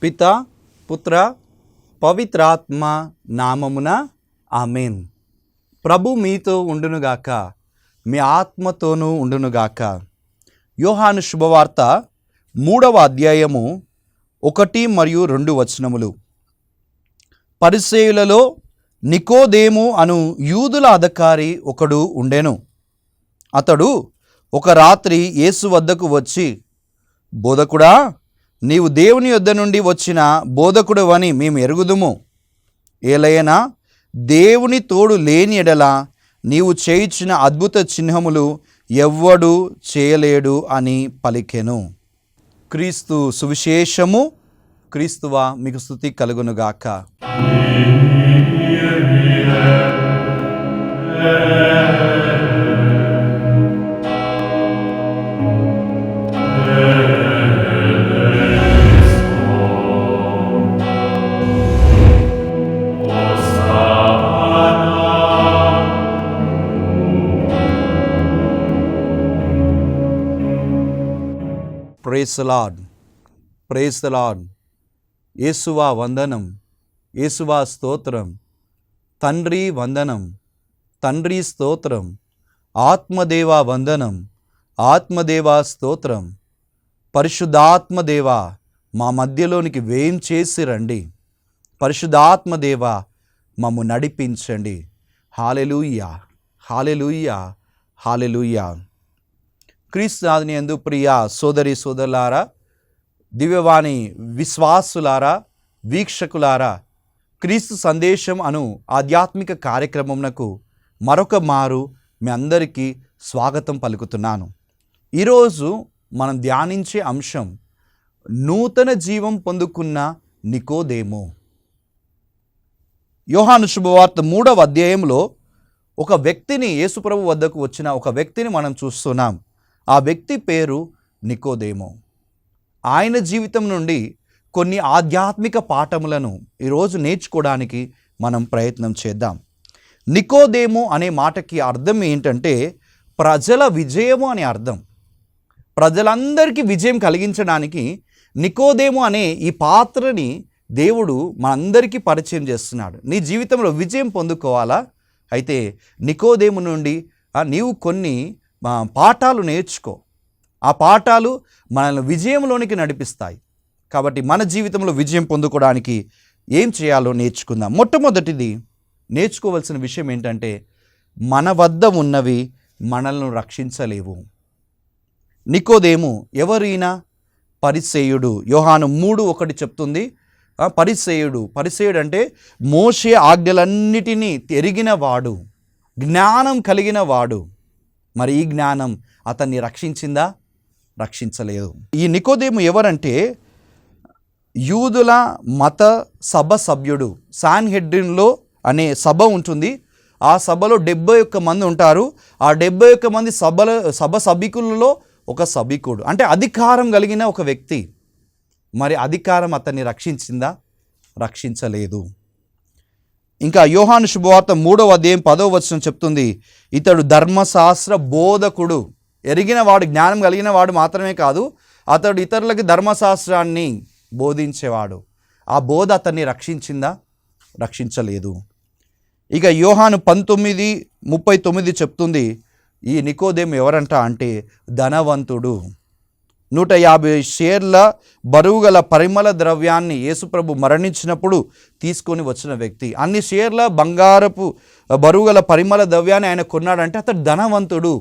పిత పుత్ర పవిత్రాత్మ నామమున ఆమేన్. ప్రభు మీతో ఉండునుగాక, మీ ఆత్మతోనూ ఉండునుగాక. యోహాను శుభవార్త 3వ అధ్యాయము 1 మరియు 2 వచనములు. పరిసయ్యులలో నికోదేము అను యూదుల అధికారి ఒకడు ఉండెను. అతడు ఒక రాత్రి యేసు వద్దకు వచ్చి, బోధకుడా, నీవు దేవుని యొద్ద నుండి వచ్చిన బోధకుడవని మేము ఎరుగుదుము. ఏలయనా దేవుని తోడు లేని ఎడల నీవు చేయించిన అద్భుత చిహ్నములు ఎవ్వడు చేయలేడు అని పలికెను. క్రీస్తు సువిశేషము. క్రీస్తువా మీకు స్తుతి కలుగునుగాక. Praise the Lord, praise the Lord. యేసువా వందనం, యేసువా స్తోత్రం. తండ్రి వందనం, తండ్రి స్తోత్రం. ఆత్మదేవా వందనం, ఆత్మదేవా స్తోత్రం. పరిశుద్ధాత్మదేవా మా మధ్యలోనికి వేం చేసి రండి. పరిశుద్ధాత్మదేవా మమ్ము నడిపించండి. హల్లెలూయా, హల్లెలూయా, హల్లెలూయా. క్రీస్తునాథుని యందు ప్రియ సోదరి సోదరులారా, దివ్యవాణి విశ్వాసులారా, వీక్షకులారా, క్రీస్తు సందేశం అను ఆధ్యాత్మిక కార్యక్రమంనకు మరొక మారు మీ అందరికీ స్వాగతం పలుకుతున్నాను. ఈరోజు మనం ధ్యానించే అంశం నూతన జీవం పొందుకున్న నికోదేము. యోహాను శుభవార్త 3వ అధ్యాయంలో ఒక వ్యక్తిని, యేసుప్రభు వద్దకు వచ్చిన ఒక వ్యక్తిని మనం చూస్తున్నాం. ఆ వ్యక్తి పేరు నికోదేము. ఆయన జీవితం నుండి కొన్ని ఆధ్యాత్మిక పాఠములను ఈరోజు నేర్చుకోవడానికి మనం ప్రయత్నం చేద్దాం. నికోదేము అనే మాటకి అర్థం ఏంటంటే ప్రజల విజయము అనే అర్థం. ప్రజలందరికీ విజయం కలిగించడానికి నికోదేము అనే ఈ పాత్రని దేవుడు మనందరికీ పరిచయం చేస్తున్నాడు. నీ జీవితంలో విజయం పొందుకోవాలా? అయితే నికోదేము నుండి నీవు కొన్ని పాఠాలు నేర్చుకో. ఆ పాఠాలు మనల్ని విజయంలోనికి నడిపిస్తాయి. కాబట్టి మన జీవితంలో విజయం పొందుకోవడానికి ఏం చేయాలో నేర్చుకుందాం. మొట్టమొదటిది నేర్చుకోవాల్సిన విషయం ఏంటంటే మన వద్ద ఉన్నవి మనల్ని రక్షించలేవు. నికోదేము ఎవరైనా? పరిసయ్యుడు. యోహాను 3:1 చెప్తుంది, పరిసయ్యుడు అంటే మోషే ఆజ్ఞలన్నిటినీ ఎరిగిన వాడు, జ్ఞానం కలిగిన వాడు. మరి ఈ జ్ఞానం అతన్ని రక్షించిందా? రక్షించలేదు. ఈ నికోదేము ఎవరంటే యూదుల మత సభ సభ్యుడు. సాన్హెడ్రిన్లో అనే సభ ఉంటుంది. ఆ సభలో 71 మంది ఉంటారు. ఆ 71 మంది సభ సభికులలో ఒక సభికుడు, అంటే అధికారం కలిగిన ఒక వ్యక్తి. మరి అధికారం అతన్ని రక్షించిందా? రక్షించలేదు. ఇంకా యోహాను శుభవార్త 3వ అధ్యాయం 10వ వచనం చెప్తుంది, ఇతడు ధర్మశాస్త్ర బోధకుడు. ఎరిగిన వాడు, జ్ఞానం కలిగిన వాడు మాత్రమే కాదు, అతడు ఇతరులకి ధర్మశాస్త్రాన్ని బోధించేవాడు. ఆ బోధ అతన్ని రక్షించిందా? రక్షించలేదు. ఇక యోహాను 19:39 చెప్తుంది, ఈ నికోదేము ఎవరంట అంటే ధనవంతుడు. 150 షేర్ల బరువుగల పరిమళ ద్రవ్యాన్ని యేసుప్రభు మరణించినప్పుడు తీసుకొని వచ్చిన వ్యక్తి. అన్ని షేర్ల బంగారపు బరువుగల పరిమళ ద్రవ్యాన్ని ఆయన కొన్నాడంటే అతడు ధనవంతుడు.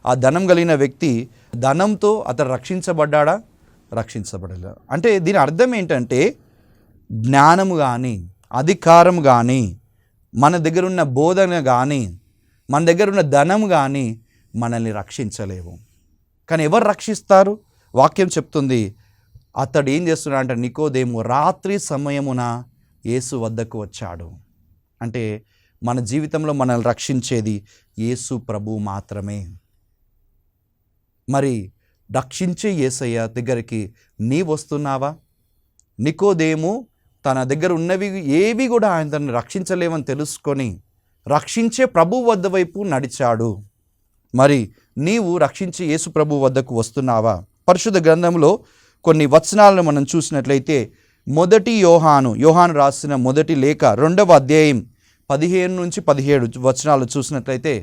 ఆ ధనం కలిగిన వ్యక్తి, ధనంతో అతడు రక్షించబడ్డా? రక్షించబడలేదు. అంటే దీని అర్థం ఏంటంటే జ్ఞానము కానీ, అధికారం కానీ, మన దగ్గర ఉన్న బోధన కానీ, మన దగ్గర ఉన్న ధనం కానీ మనల్ని రక్షించలేవు. కానీ ఎవరు రక్షిస్తారు? వాక్యం చెప్తుంది, అతడు ఏం చేస్తున్నాడంటే నికోదేము రాత్రి సమయమున యేసు వద్దకు వచ్చాడు. అంటే మన జీవితంలో మనల్ని రక్షించేది యేసు ప్రభు మాత్రమే. మరి రక్షించే యేసయ్య దగ్గరికి నీ వస్తున్నావా? నికోదేము తన దగ్గర ఉన్నవి ఏవి కూడా ఆయన తనని రక్షించలేవని తెలుసుకొని రక్షించే ప్రభు వద్ద వైపు నడిచాడు. మరి నీవు రక్షించి యేసు ప్రభు వద్దకు వస్తున్నావా? పరిశుద్ధ గ్రంథంలో కొన్ని వచనాలను మనం చూసినట్లయితే యోహాను రాసిన మొదటి లేఖ 2వ అధ్యాయం 15-17 వచనాలు చూసినట్లయితే,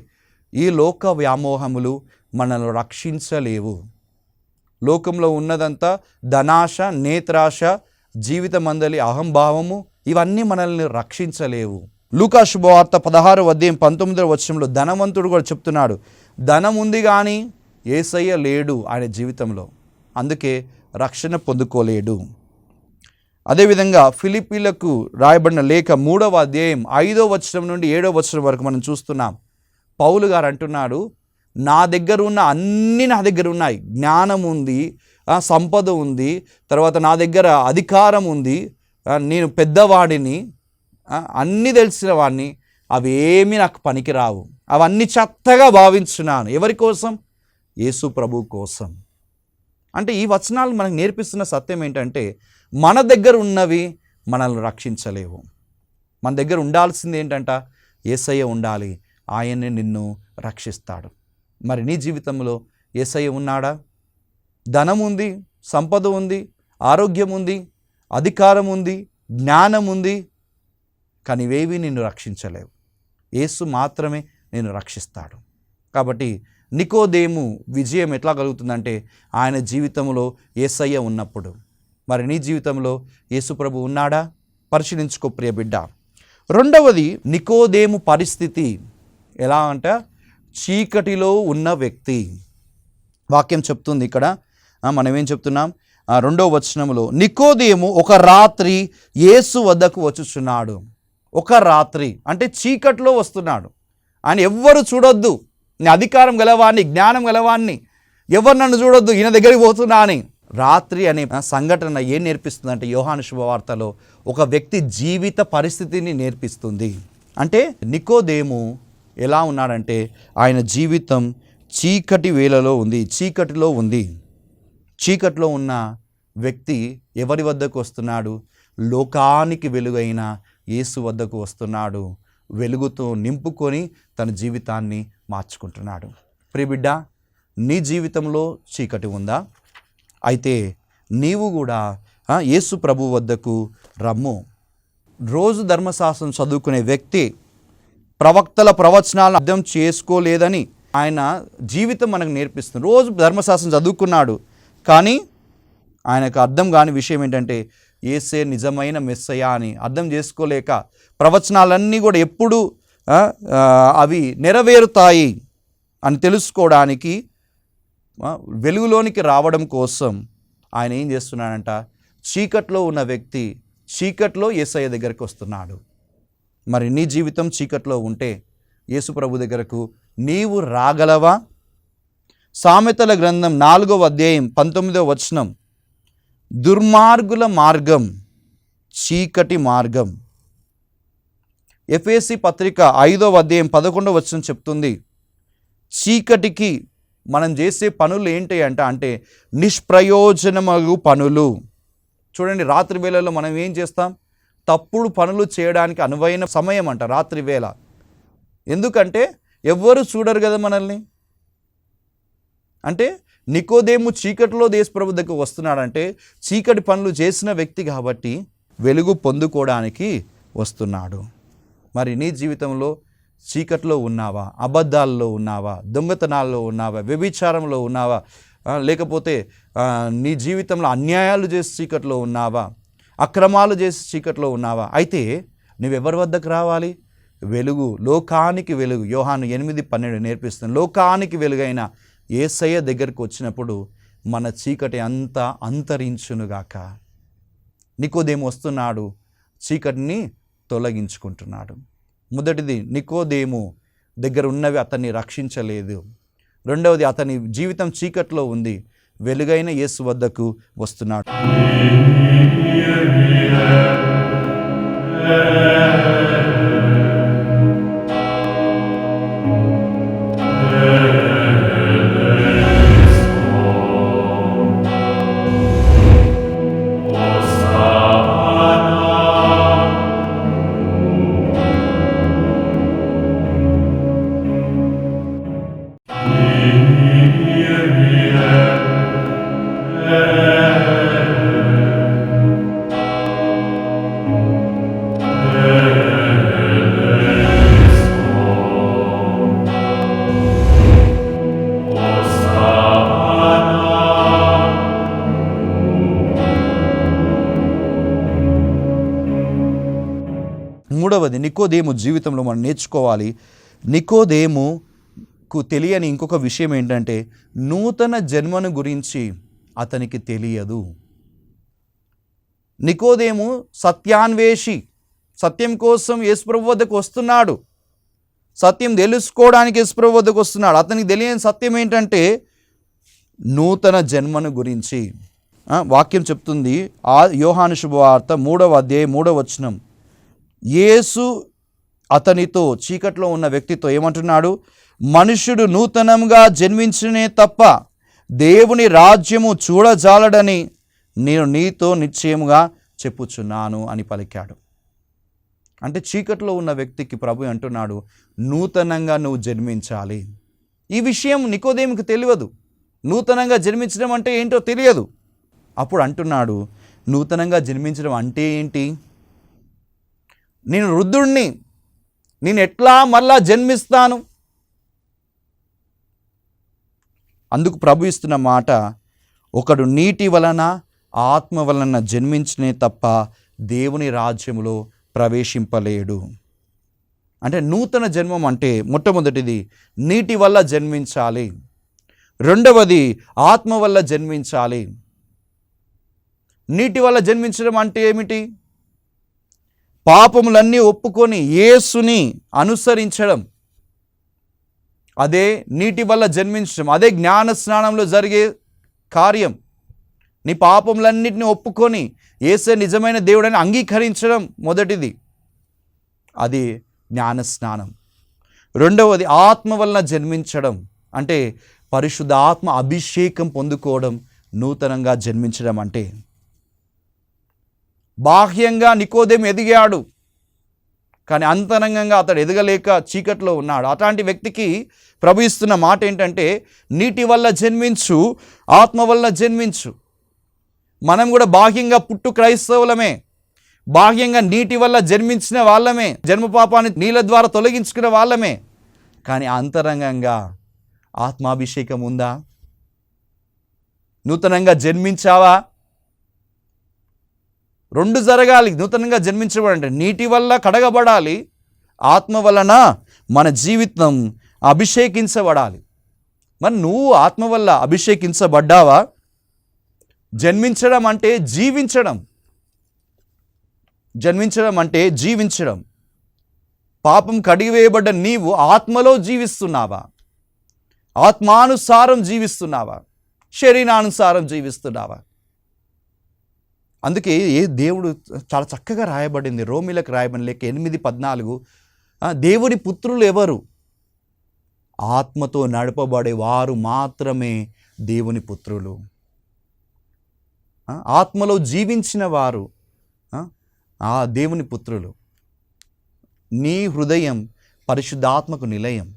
ఈ లోక వ్యామోహములు మనల్ని రక్షించలేవు. లోకంలో ఉన్నదంతా ధనాశ, నేత్రాశ, జీవితమందలి అహంభావము, ఇవన్నీ మనల్ని రక్షించలేవు. లూకా శుభవార్త 16వ అధ్యాయం 19వ వచనంలో ధనవంతుడు కూడా చెప్తున్నాడు, ధనం ఉంది కానీ యేసయ్య లేడు ఆయన జీవితంలో, అందుకే రక్షణ పొందుకోలేడు. అదేవిధంగా ఫిలిప్పీలకు రాయబడిన లేఖ 3వ అధ్యాయం 5వ వచనం నుండి 7వ వచనం వరకు మనం చూస్తున్నాం. పౌలు గారు అంటున్నాడు, నా దగ్గర ఉన్న అన్నీ నా దగ్గర ఉన్నాయి, జ్ఞానం ఉంది, సంపద ఉంది, తర్వాత నా దగ్గర అధికారం ఉంది, నేను పెద్దవాడిని, అన్నీ తెలిసిన వాడిని, అవేమీ నాకు పనికిరావు, అవన్నీ చెత్తగా భావించున్నాను. ఎవరి కోసం? యేసు ప్రభు కోసం. అంటే ఈ వచనాలు మనకు నేర్పిస్తున్న సత్యం ఏంటంటే, మన దగ్గర ఉన్నవి మనల్ని రక్షించలేవు. మన దగ్గర ఉండాల్సింది ఏంటంట? యేసయ్య ఉండాలి, ఆయనే నిన్ను రక్షిస్తాడు. మరి నీ జీవితంలో యేసయ్య ఉన్నాడా? ధనం ఉంది, సంపద ఉంది, ఆరోగ్యం ఉంది, అధికారం ఉంది, జ్ఞానం ఉంది, కానీ ఇవేవి నిన్ను రక్షించలేవు. యేసు మాత్రమే నిన్ను రక్షిస్తాడు. కాబట్టి నికోదేము విజయం ఎట్లా కలుగుతుందంటే, ఆయన జీవితంలో యేసయ్య ఉన్నప్పుడు. మరి నీ జీవితంలో యేసు ప్రభు ఉన్నాడా? పరిశీలించుకో ప్రియ బిడ్డ. రెండవది, నికోదేము పరిస్థితి ఎలా అంటే, చీకటిలో ఉన్న వ్యక్తి. వాక్యం చెప్తుంది ఇక్కడ, మనం ఏం చెప్తున్నాం? 2వ వచనంలో, నికోదేము ఒక రాత్రి యేసు వద్దకు వచ్చుచున్నాడు. ఒక రాత్రి అంటే చీకట్లో వస్తున్నాడు. ఆయన ఎవ్వరు చూడొద్దు, నీ అధికారం గలవాడిని, జ్ఞానం గలవాడిని, ఎవరు నన్ను చూడొద్దు, ఈయన దగ్గరికి పోతున్నా అని. రాత్రి అనే సంఘటన ఏం నేర్పిస్తుందంటే, యోహాను శుభవార్తలో ఒక వ్యక్తి జీవిత పరిస్థితిని నేర్పిస్తుంది. అంటే నికోదేము ఎలా ఉన్నాడంటే, ఆయన జీవితం చీకటి వేళలో ఉంది, చీకటిలో ఉంది. చీకటిలో ఉన్న వ్యక్తి ఎవరి వద్దకు వస్తున్నాడు? లోకానికి వెలుగైన యేసు వద్దకు వస్తున్నాడు. వెలుగుతో నింపుకొని తన జీవితాన్ని మార్చుకుంటున్నాడు. ప్రియబిడ్డ, నీ జీవితంలో చీకటి ఉందా? అయితే నీవు కూడా యేసు ప్రభు వద్దకు రమ్ము. రోజు ధర్మశాస్త్రం చదువుకునే వ్యక్తి ప్రవక్తల ప్రవచనాలను అర్థం చేసుకోలేదని ఆయన జీవితం మనకు నేర్పిస్తుంది. రోజు ధర్మశాస్త్రం చదువుకున్నాడు, కానీ ఆయనకు అర్థం కాని విషయం ఏంటంటే, యేసే నిజమైన మెస్సయ్య అని అర్థం చేసుకోలేక, ప్రవచనాలన్నీ కూడా ఎప్పుడు అవి నెరవేరుతాయి అని తెలుసుకోవడానికి, వెలుగులోనికి రావడం కోసం ఆయన ఏం చేస్తున్నాడంట? చీకట్లో ఉన్న వ్యక్తి చీకట్లో యేసయ్య దగ్గరికి వస్తున్నాడు. మరి నీ జీవితం చీకట్లో ఉంటే యేసు ప్రభు దగ్గరకు నీవు రాగలవా? సామెతల గ్రంథం 4వ అధ్యాయం 19వ వచనం, దుర్మార్గుల మార్గం చీకటి మార్గం. ఎఫెసీ పత్రిక 5వ అధ్యాయం 11వ వచనం చెప్తుంది, చీకటికి మనం చేసే పనులు ఏంటి అంటే నిష్ప్రయోజనమగు పనులు. చూడండి, రాత్రి వేళలో మనం ఏం చేస్తాం? తప్పుడు పనులు చేయడానికి అనువైన సమయం అంట రాత్రి వేళ. ఎందుకంటే ఎవ్వరు చూడరు కదా మనల్ని. అంటే నికోదేము చీకటిలో యేసుప్రభు దగ్గరకు వస్తున్నాడంటే చీకటి పనులు చేసిన వ్యక్తి కాబట్టి వెలుగు పొందుకోవడానికి వస్తున్నాడు. మరి నీ జీవితంలో చీకట్లో ఉన్నావా? అబద్ధాల్లో ఉన్నావా? దొంగతనాల్లో ఉన్నావా? వ్యభిచారంలో ఉన్నావా? లేకపోతే నీ జీవితంలో అన్యాయాలు చేసి చీకట్లో ఉన్నావా? అక్రమాలు చేసి చీకట్లో ఉన్నావా? అయితే నువ్వెవరి వద్దకు రావాలి? వెలుగు, లోకానికి వెలుగు. యోహాను 8:12 నేర్పిస్తుంది. లోకానికి వెలుగైన యేసయ్య దగ్గరికి వచ్చినప్పుడు మన చీకటి అంతా అంతరించునుగాక. నికోదేము వస్తున్నాడు, చీకటిని తొలగించుకుంటున్నాడు. మొదటిది, నికోదేము దగ్గర ఉన్నవి అతన్ని రక్షించలేదు. రెండవది, అతని జీవితం చీకట్లో ఉంది, వెలుగైన యేసు వద్దకు వస్తున్నాడు. మూడవది నికోదేము జీవితంలో మనం నేర్చుకోవాలి. నికోదేముకు తెలియని ఇంకొక విషయం ఏంటంటే నూతన జన్మను గురించి అతనికి తెలియదు. నికోదేము సత్యాన్వేషి, సత్యం కోసం యేసుప్రభు వద్దకు వస్తున్నాడు, సత్యం తెలుసుకోవడానికి యేసుప్రభు వద్దకు వస్తున్నాడు. అతనికి తెలియని సత్యం ఏంటంటే నూతన జన్మను గురించి. వాక్యం చెప్తుంది, యోహాను శుభవార్త 3వ అధ్యాయం 3వ వచనం, యేసు అతనితో, చీకట్లో ఉన్న వ్యక్తితో ఏమంటున్నాడు? మనుష్యుడు నూతనంగా జన్మించినే తప్ప దేవుని రాజ్యము చూడజాలడని నేను నీతో నిశ్చయముగా చెప్పుచున్నాను అని పలికాడు. అంటే చీకట్లో ఉన్న వ్యక్తికి ప్రభు అంటున్నాడు, నూతనంగా నువ్వు జన్మించాలి. ఈ విషయం నికోదేముకి తెలియదు. నూతనంగా జన్మించడం అంటే ఏంటో తెలియదు. అప్పుడు అంటున్నాడు, నూతనంగా జన్మించడం అంటే ఏంటి? నేను వృద్ధుణ్ణి, నేను ఎట్లా మళ్ళా జన్మిస్తాను? అందుకు ప్రభు ఇస్తున్న మాట, ఒకడు నీటి వలన ఆత్మ వలన జన్మించినే తప్ప దేవుని రాజ్యములో ప్రవేశింపలేడు. అంటే నూతన జన్మం అంటే మొట్టమొదటిది నీటి వల్ల జన్మించాలి, రెండవది ఆత్మ వల్ల జన్మించాలి. నీటి వల్ల జన్మించడం అంటే ఏమిటి? పాపములన్నీ ఒప్పుకొని యేసుని అనుసరించడం, అదే నీటి వల్ల జన్మించడం, అదే జ్ఞాన స్నానంలో జరిగే కార్యం. నీ పాపములన్నిటిని ఒప్పుకొని యేసే నిజమైన దేవుడని అంగీకరించడం మొదటిది, అది జ్ఞాన స్నానం. రెండవది ఆత్మ వలన జన్మించడం, అంటే పరిశుద్ధ ఆత్మ అభిషేకం పొందుకోవడం నూతనంగా జన్మించడం. అంటే బాహ్యంగా నికోదేము ఎదిగాడు, కానీ అంతరంగంగా అతడు ఎదగలేక చీకట్లో ఉన్నాడు. అట్లాంటి వ్యక్తికి ప్రభు ఇస్తున్న మాట ఏంటంటే నీటి వల్ల జన్మించు, ఆత్మ వల్ల జన్మించు. మనం కూడా బాహ్యంగా పుట్టు క్రైస్తవులమే, బాహ్యంగా నీటి వల్ల జన్మించిన వాళ్ళమే, జన్మపాపాన్ని నీళ్ళ ద్వారా తొలగించుకున్న వాళ్ళమే. కానీ అంతరంగంగా ఆత్మాభిషేకం ఉందా? నూతనంగా జన్మించావా? రెండు జరగాలి. నూతనంగా జన్మించబడంటే నీటి వల్ల కడగబడాలి, ఆత్మ వలన మన జీవితం అభిషేకించబడాలి. మరి నువ్వు ఆత్మ వల్ల అభిషేకించబడ్డావా? జన్మించడం అంటే జీవించడం, జన్మించడం అంటే జీవించడం. పాపం కడిగివేయబడ్డ నీవు ఆత్మలో జీవిస్తున్నావా? ఆత్మానుసారం జీవిస్తున్నావా? శరీరానుసారం జీవిస్తున్నావా? అందుకే దేవుడు చాలా చక్కగా రాయబడింది, రోమిలకు రాయబడిన లేక 8:14, దేవుని పుత్రులు ఎవరు? ఆత్మతో నడపబడే వారు మాత్రమే దేవుని పుత్రులు. ఆత్మలో జీవించిన వారు ఆ దేవుని పుత్రులు. నీ హృదయం పరిశుద్ధాత్మకు నిలయం.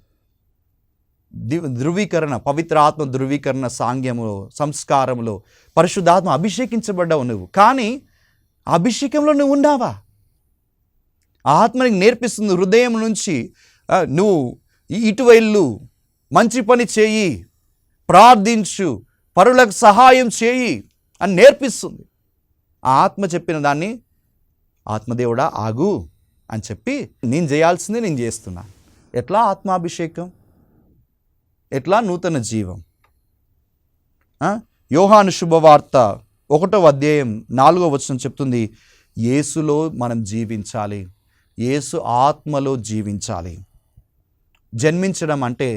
ధృవీకరణ, పవిత్ర ఆత్మ ధృవీకరణ సాంగ్యములో, సంస్కారంలో పరిశుద్ధాత్మ అభిషేకించబడ్డావు నువ్వు. కానీ అభిషేకంలో నువ్వు ఉన్నావా? ఆత్మ నీకు నేర్పిస్తుంది హృదయం నుంచి, నువ్వు ఇటు వెళ్ళు, మంచి పని చేయి, ప్రార్థించు, పరులకు సహాయం చేయి అని నేర్పిస్తుంది. ఆ ఆత్మ చెప్పిన దాన్ని ఆత్మదేవుడా ఆగు అని చెప్పి నేను చేయాల్సిందే నేను చేస్తున్నా. ఎట్లా ఆత్మాభిషేకం? ఎట్లా నూతన జీవం? యోహాను శుభవార్త 1వ అధ్యాయం 4వ వచనం చెప్తుంది, యేసులో మనం జీవించాలి, యేసు ఆత్మలో జీవించాలి. జన్మించడం అంటే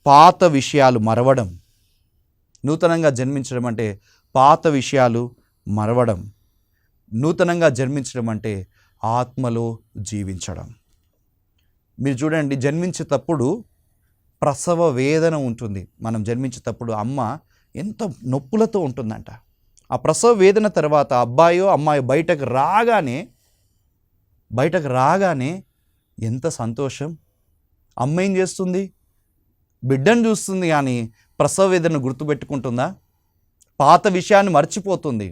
పాత విషయాలు మరవడం. నూతనంగా జన్మించడం అంటే పాత విషయాలు మరవడం. నూతనంగా జన్మించడం అంటే ఆత్మలో జీవించడం. మీరు చూడండి, జన్మించేటప్పుడు ప్రసవ వేదన ఉంటుంది. మనం జన్మించేటప్పుడు అమ్మ ఎంత నొప్పులతో ఉంటుందంట. ఆ ప్రసవ వేదన తర్వాత అబ్బాయో అమ్మాయో బయటకు రాగానే ఎంత సంతోషం. అమ్మ ఏం చేస్తుంది? బిడ్డను చూస్తుంది, కానీ ప్రసవ వేదన గుర్తుపెట్టుకుంటుందా? పాత విషయాన్ని మర్చిపోతుంది.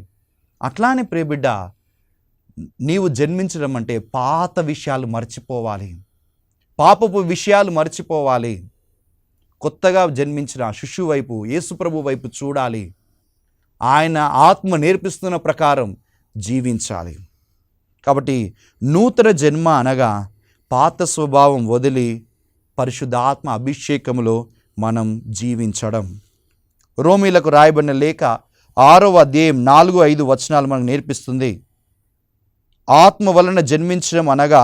అట్లానే ప్రియబిడ్డ, నీవు జన్మించడం అంటే పాత విషయాలు మర్చిపోవాలి, పాపపు విషయాలు మర్చిపోవాలి. కొత్తగా జన్మించిన శిశువు వైపు, యేసుప్రభు వైపు చూడాలి. ఆయన ఆత్మ నేర్పిస్తున్న ప్రకారం జీవించాలి. కాబట్టి నూతన జన్మ అనగా పాత స్వభావం వదిలి పరిశుద్ధాత్మ అభిషేకములో మనం జీవించడం. రోమీలకు రాయబడిన లేఖ 6వ అధ్యాయం 4-5 వచనాలు మనకు నేర్పిస్తుంది. ఆత్మ వలన జన్మించడం అనగా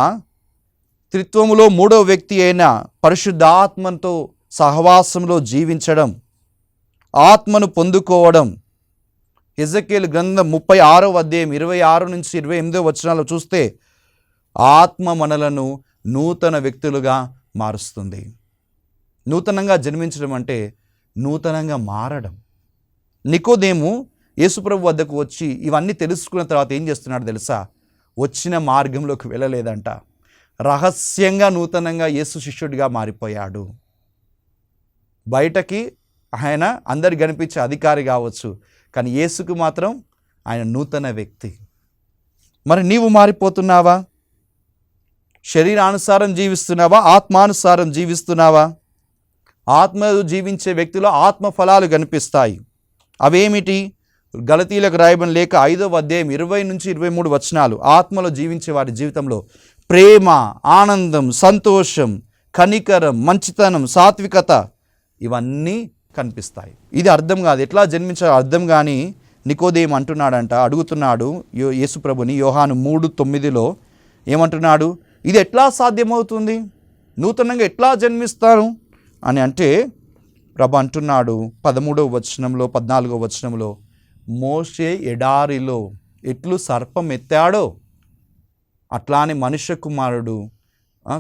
త్రిత్వములో 3వ వ్యక్తి అయిన పరిశుద్ధాత్మతో సహవాసంలో జీవించడం, ఆత్మను పొందుకోవడం. హెజకేలు గ్రంథం 36వ అధ్యాయం 26-28 వచనాలు చూస్తే ఆత్మ మనలను నూతన వ్యక్తులుగా మారుస్తుంది. నూతనంగా జన్మించడం అంటే నూతనంగా మారడం. నికోదేము యేసుప్రభు వద్దకు వచ్చి ఇవన్నీ తెలుసుకున్న తర్వాత ఏం చేస్తున్నాడు తెలుసా? వచ్చిన మార్గంలోకి వెళ్ళలేదంట. రహస్యంగా నూతనంగా యేసు శిష్యుడిగా మారిపోయాడు. బయటకి ఆయన అందరికి కనిపించే అధికారి కావచ్చు, కానీ యేసుకు మాత్రం ఆయన నూతన వ్యక్తి. మరి నీవు మారిపోతున్నావా? శరీరానుసారం జీవిస్తున్నావా? ఆత్మానుసారం జీవిస్తున్నావా? ఆత్మ జీవించే వ్యక్తిలో ఆత్మ ఫలాలు కనిపిస్తాయి. అవేమిటి? గలతీలకు రాయబడిన లేఖ 5వ అధ్యాయం 20-23 వచనాలు. ఆత్మలో జీవించే వారి జీవితంలో ప్రేమ, ఆనందం, సంతోషం, కనికరం, మంచితనం, సాత్వికత ఇవన్నీ కనిపిస్తాయి. ఇది అర్థం కాదు, ఎట్లా జన్మించాలో అర్థం కానీ నికోదేము అంటున్నాడంట, అడుగుతున్నాడు యేసుప్రభుని. యోహాను 3:9 ఏమంటున్నాడు? ఇది ఎట్లా సాధ్యమవుతుంది? నూతనంగా ఎట్లా జన్మిస్తాను అని అంటే ప్రభు అంటున్నాడు 13వ వచనంలో 14వ వచనంలో, మోషే ఎడారిలో ఎట్లు సర్పం ఎత్తాడో అట్లానే మనుష్య కుమారుడు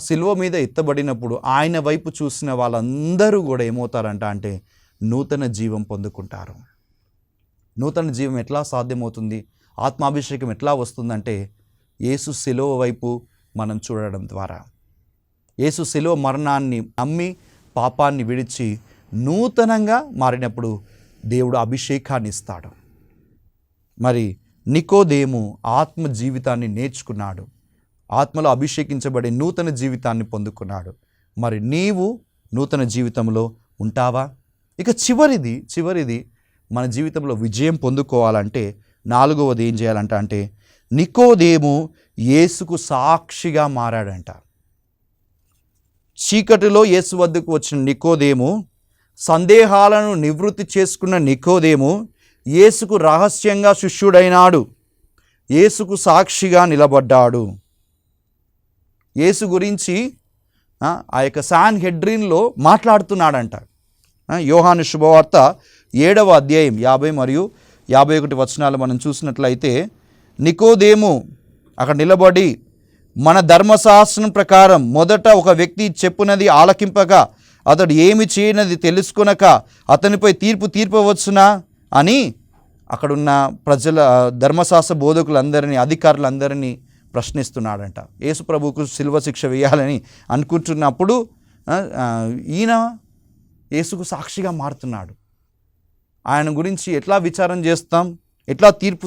సిలువ మీద ఎత్తబడినప్పుడు ఆయన వైపు చూసిన వాళ్ళందరూ కూడా ఏమవుతారంట అంటే నూతన జీవం పొందుకుంటారు. నూతన జీవం ఎట్లా సాధ్యమవుతుంది? ఆత్మాభిషేకం ఎట్లా వస్తుందంటే యేసు సిలువ వైపు మనం చూడడం ద్వారా. యేసు సిలువ మరణాన్ని నమ్మి పాపాన్ని విడిచి నూతనంగా మారినప్పుడు దేవుడు అభిషేకాన్ని ఇస్తాడు. మరి నికోదేము ఆత్మ జీవితాన్ని నేర్చుకున్నాడు, ఆత్మలో అభిషేకించబడి నూతన జీవితాన్ని పొందుకున్నాడు. మరి నీవు నూతన జీవితంలో ఉంటావా? ఇక చివరిది మన జీవితంలో విజయం పొందుకోవాలంటే 4వది ఏం చేయాలంట అంటే నికోదేము యేసుకు సాక్షిగా మారాడంట. చీకటిలో యేసు వద్దకు వచ్చిన నికోదేము, సందేహాలను నివృత్తి చేసుకున్న నికోదేము యేసుకు రహస్యంగా శిష్యుడైనాడు, యేసుకు సాక్షిగా నిలబడ్డాడు. యేసు గురించి ఆ యొక్క సాన్హెడ్రిన్లో మాట్లాడుతున్నాడంట. యోహాను శుభవార్త 7వ అధ్యాయం 50 మరియు 51 వచనాలు మనం చూసినట్లయితే నికోదేము అక్కడ నిలబడి, మన ధర్మశాస్త్రం ప్రకారం మొదట ఒక వ్యక్తి చెప్పునది ఆలకింపగా అతడు ఏమి చేయనది తెలుసుకొనక అతనిపై తీర్పవచ్చునా అని అక్కడున్న ప్రజల ధర్మశాస్త్ర బోధకులందరినీ, అధికారులందరినీ ప్రశ్నిస్తున్నాడంట. యేసు ప్రభువుకు శిలువ శిక్ష వేయాలని అనుకుంటున్నప్పుడు ఈయన యేసుకు సాక్షిగా మారుతున్నాడు. ఆయన గురించి ఎట్లా విచారం చేస్తాం, ఎట్లా తీర్పు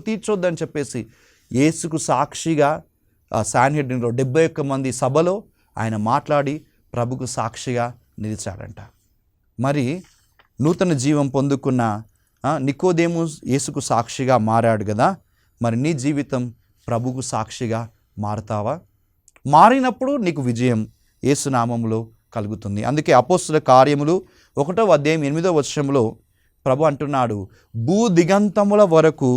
తీర్చొద్దని చెప్పేసి యేసుకు సాక్షిగా సాన్హెడ్రిన్లో 71 మంది సభలో ఆయన మాట్లాడి ప్రభుకు సాక్షిగా నిలిచాడంట. మరి నూతన జీవం పొందుకున్న నికోదేము యేసుకు సాక్షిగా మారాడు కదా. మరి నీ జీవితం ప్రభుకు సాక్షిగా మారుతావా? మారినప్పుడు నీకు విజయం యేసు నామములో కలుగుతుంది. అందుకే అపోస్తుల కార్యములు 1వ అధ్యాయం 8వ వచనంలో ప్రభు అంటున్నాడు, భూ దిగంతముల వరకు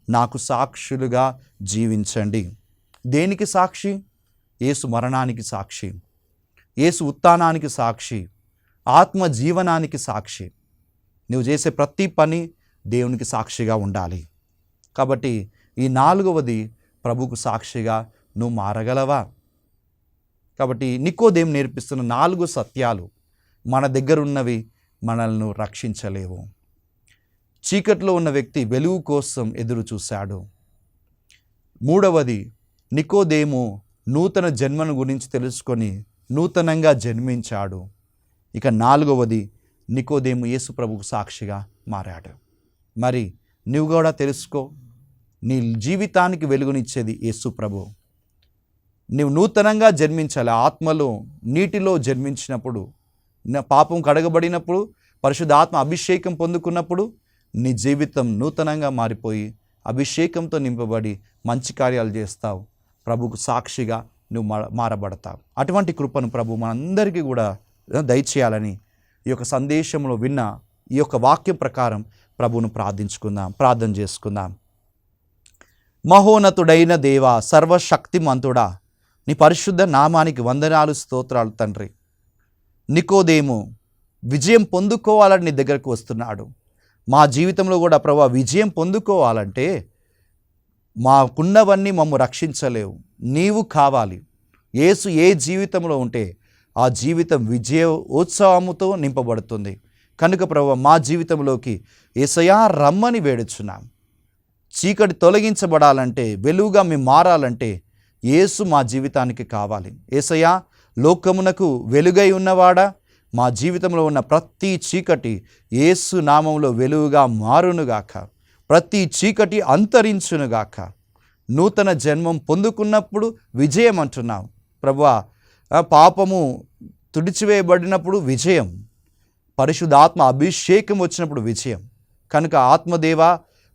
నాకు సాక్షులుగా జీవించండి. దేనికి సాక్షి? యేసు మరణానికి సాక్షి, యేసు ఉత్థానానికి సాక్షి, ఆత్మ జీవనానికి సాక్షి. నువ్వు చేసే ప్రతి పని దేవునికి సాక్షిగా ఉండాలి. కాబట్టి ఈ 4వది ప్రభుకు సాక్షిగా నువ్వు మారగలవా? కాబట్టి నికోదేము నేర్పిస్తున్న 4 సత్యాలు మన దగ్గర ఉన్నవి మనల్ని రక్షించలేవు. చీకట్లో ఉన్న వ్యక్తి వెలుగు కోసం ఎదురు చూశాడు. 3వది నికోదేము నూతన జన్మను గురించి తెలుసుకొని నూతనంగా జన్మించాడు. ఇక 4వది నికోదేము యేసు ప్రభుకు సాక్షిగా మారాడు. మరి నువ్వు కూడా తెలుసుకో, నీ జీవితానికి వెలుగునిచ్చేది యేసు ప్రభు. నువ్వు నూతనంగా జన్మించాలి. ఆత్మలో నీటిలో జన్మించినప్పుడు, పాపం కడగబడినప్పుడు, పరిశుద్ధాత్మ అభిషేకం పొందుకున్నప్పుడు నీ జీవితం నూతనంగా మారిపోయి అభిషేకంతో నింపబడి మంచి కార్యాలు చేస్తావు. ప్రభుకు సాక్షిగా నువ్వు మారబడతావు. అటువంటి కృపను ప్రభు మనందరికీ కూడా దయచేయాలని ఈ యొక్క సందేశంలో విన్న ఈ యొక్క వాక్యం ప్రకారం ప్రభువును ప్రార్థన చేసుకుందాం. మహోన్నతుడైన దేవా, సర్వశక్తిమంతుడా, నీ పరిశుద్ధ నామానికి వందనాలు, స్తోత్రాలు తండ్రి. నికోదేము విజయం పొందుకోవాలని నీ దగ్గరకు వస్తున్నాడు. మా జీవితంలో కూడా ప్రభు విజయం పొందుకోవాలంటే మాకున్నవన్నీ మమ్ము రక్షించలేవు, నీవు కావాలి. యేసు ఏ జీవితంలో ఉంటే ఆ జీవితం విజయోత్సవముతో నింపబడుతుంది. కనుక ప్రభు మా జీవితంలోకి యేసయ్యా రమ్మని వేడుచున్నాం. చీకటి తొలగించబడాలంటే, వెలుగుగా మేము మారాలంటే యేసు మా జీవితానికి కావాలి. యేసయ్యా లోకమునకు వెలుగై ఉన్నవాడా, మా జీవితంలో ఉన్న ప్రతి చీకటి యేసు నామంలో వెలుగుగా మారునుగాక, ప్రతి చీకటి అంతరించునుగాక. నూతన జన్మం పొందుకున్నప్పుడు విజయం అంటున్నాం ప్రభువా. పాపము తుడిచివేయబడినప్పుడు విజయం, పరిశుద్ధాత్మ అభిషేకం వచ్చినప్పుడు విజయం. కనుక ఆత్మదేవా,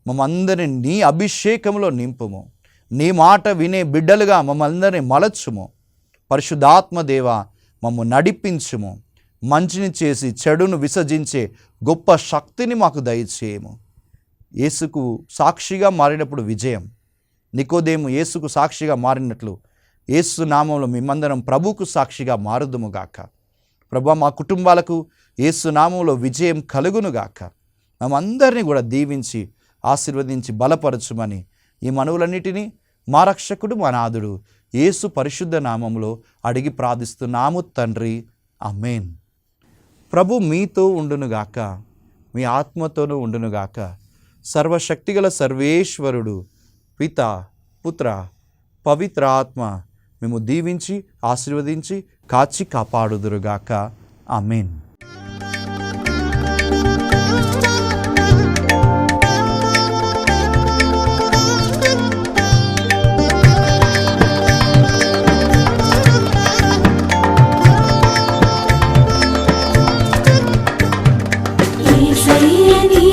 మమ్మందరిని నీ అభిషేకంలో నింపుము. నీ మాట వినే బిడ్డలుగా మమ్మందరిని మలచుము. పరిశుద్ధాత్మదేవా, మమ్ము నడిపించుము. మంచిని చేసి చెడును విసర్జించే గొప్ప శక్తిని మాకు దయచేయము. యేసుకు సాక్షిగా మారినప్పుడు విజయం. నికోదేము యేసుకు సాక్షిగా మారినట్లు యేసు నామంలో మేమందరం ప్రభువుకు సాక్షిగా మారుదుముగాక. ప్రభువా, మా కుటుంబాలకు యేసు నామంలో విజయం కలుగునుగాక. మేమందరినీ కూడా దీవించి ఆశీర్వదించి బలపరచుమని ఈ మనవులన్నిటినీ మా రక్షకుడు మా నాథుడు యేసు పరిశుద్ధ నామంలో అడిగి ప్రార్థిస్తున్నాము తండ్రి, ఆమేన్. ప్రభు మీతో ఉండునుగాక, మీ ఆత్మతోనూ ఉండునుగాక. సర్వశక్తిగల సర్వేశ్వరుడు పిత, పుత్ర, పవిత్ర ఆత్మ మేము దీవించి ఆశీర్వదించి కాచి కాపాడుదురుగాక. ఆమేన్. యేసయ్య నీ